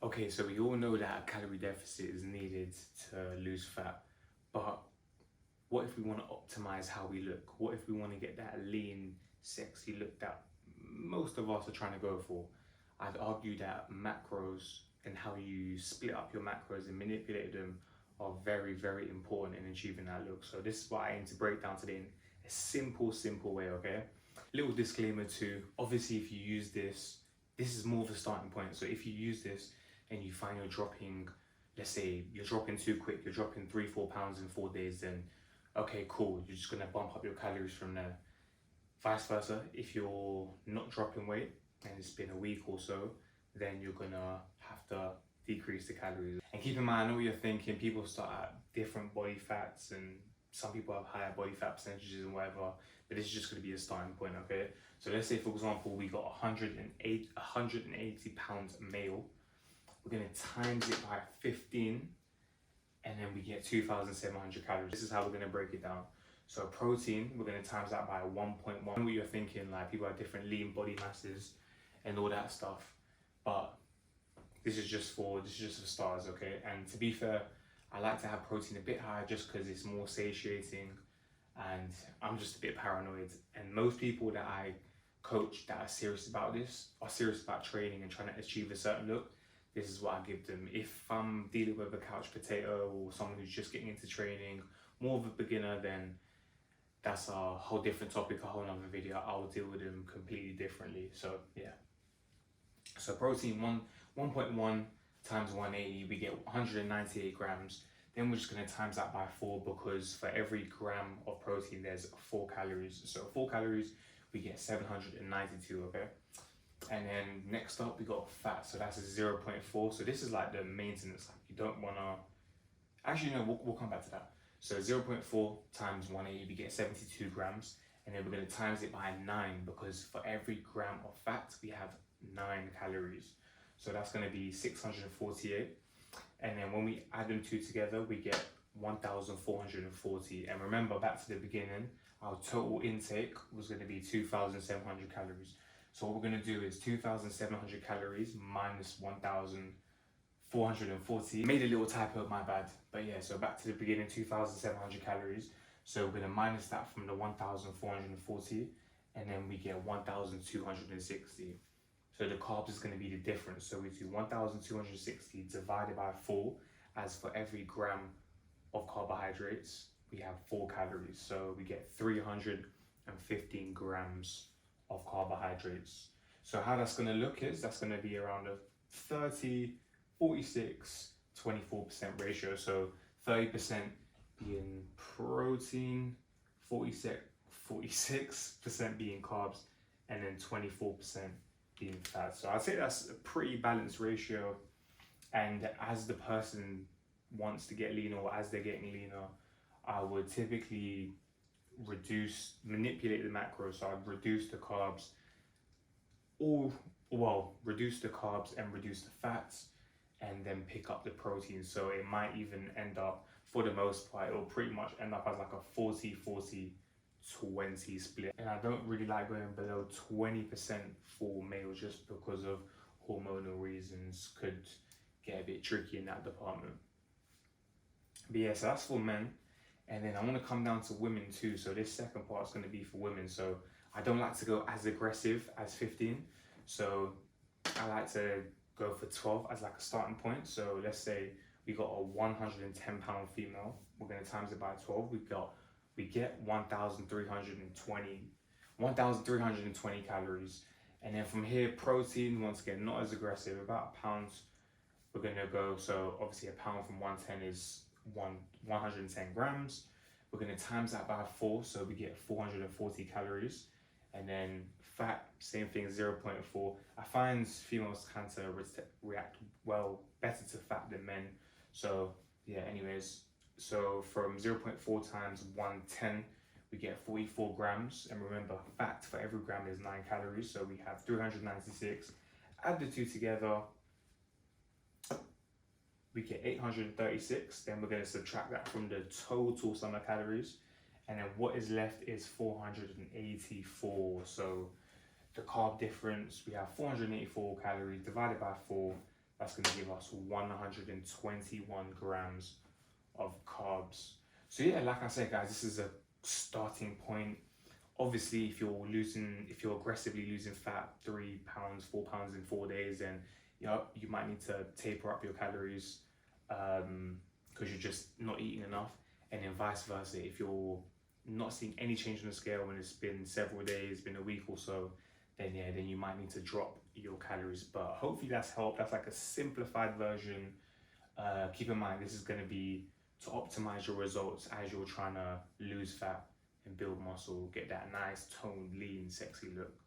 Okay, so we all know that a calorie deficit is needed to lose fat, but what if we want to optimize how we look? What if we want to get that lean, sexy look that most of us are trying to go for? I'd argue that macros and how you split up your macros and manipulate them are very, very important in achieving that look. So this is what I aim to break down today in a simple way, okay? Little disclaimer too, obviously if you use this, this is more of a starting point. So if you use this and you find you're dropping, let's say you're dropping too quick, you're dropping 3-4 pounds in 4 days, then okay, cool, you're just gonna bump up your calories from there. Vice versa, if you're not dropping weight and it's been a week or so, then you're gonna have to decrease the calories. And keep in mind, I know what you're thinking, people start at different body fats and some people have higher body fat percentages and whatever, but this is just gonna be a starting point, okay? So let's say, for example, we got 180 pounds male, we're gonna times it by 15, and then we get 2,700 calories. This is how we're gonna break it down. So protein, we're gonna times that by 1.1. I know what you're thinking, like people have different lean body masses and all that stuff, but this is just for starters, okay? And to be fair, I like to have protein a bit higher just because it's more satiating, and I'm just a bit paranoid. And most people that I coach that are serious about this, are serious about training and trying to achieve a certain look, this is what I give them. If I'm dealing with a couch potato or someone who's just getting into training, more of a beginner, then that's a whole different topic, a whole nother video. I'll deal with them completely differently. So yeah. So protein 1.1 times 180, we get 198 grams. Then we're just gonna times that by 4 because for every gram of protein, there's 4 calories. So 4 calories, we get 792, okay? And then next up, we got fat. So that's a 0.4. So this is like the maintenance. Like you don't wanna, actually no, we'll come back to that. So 0.4 times 180, we get 72 grams. And then we're gonna times it by 9 because for every gram of fat, we have 9 calories. So that's gonna be 648. And then when we add them two together, we get 1,440. And remember, back to the beginning, our total intake was gonna be 2,700 calories. So what we're gonna do is 2,700 calories minus 1,440. Made a little typo, my bad. But yeah, so back to the beginning, 2,700 calories. So we're gonna minus that from the 1,440, and then we get 1,260. So the carbs is gonna be the difference. So we do 1,260 divided by 4, as for every gram of carbohydrates, we have 4 calories. So we get 315 grams of carbohydrates. So how that's gonna look is, that's gonna be around a 30, 46, 24% ratio. So 30% being protein, 46% being carbs, and then 24% being fat. So I'd say that's a pretty balanced ratio. And as the person wants to get leaner, or as they're getting leaner, I would typically manipulate the macros. So I'd reduce the carbs, reduce the carbs and reduce the fats, and then pick up the protein. So it might even end up, for the most part, it'll pretty much end up as like a 40-40-20 split. And I don't really like going below 20% for males just because of hormonal reasons, could get a bit tricky in that department. But yeah, so that's for men. And then I want to come down to women too. So this second part is going to be for women. So I don't like to go as aggressive as 15. So I like to go for 12 as like a starting point. So let's say we got a 110 pound female. We're going to times it by 12. We get 1,320 calories. And then from here, protein, once again, not as aggressive, about a pound. We're going to go, so obviously a pound from 110 is 110 grams. We're going to times that by 4, so we get 440 calories. And then fat, same thing, 0.4. I find females kind of react better to fat than men. So yeah, anyways, so from 0.4 times 110, we get 44 grams. And remember, fat for every gram is 9 calories. So we have 396. Add the two together, we get 836. Then we're going to subtract that from the total sum of calories. And then what is left is 484. So the carb difference, we have 484 calories divided by 4 That's going to give us 121 grams of carbs. So yeah, like I said, guys, this is a starting point. Obviously, if you're aggressively losing fat, 3 pounds, 4 pounds in 4 days, then you might need to taper up your calories because you're just not eating enough. And then vice versa, if you're not seeing any change on the scale when it's been several days, been a week or so, then you might need to drop your calories. But hopefully that's helped. That's like a simplified version. Keep in mind, this is going to be to optimize your results as you're trying to lose fat and build muscle, get that nice toned, lean, sexy look.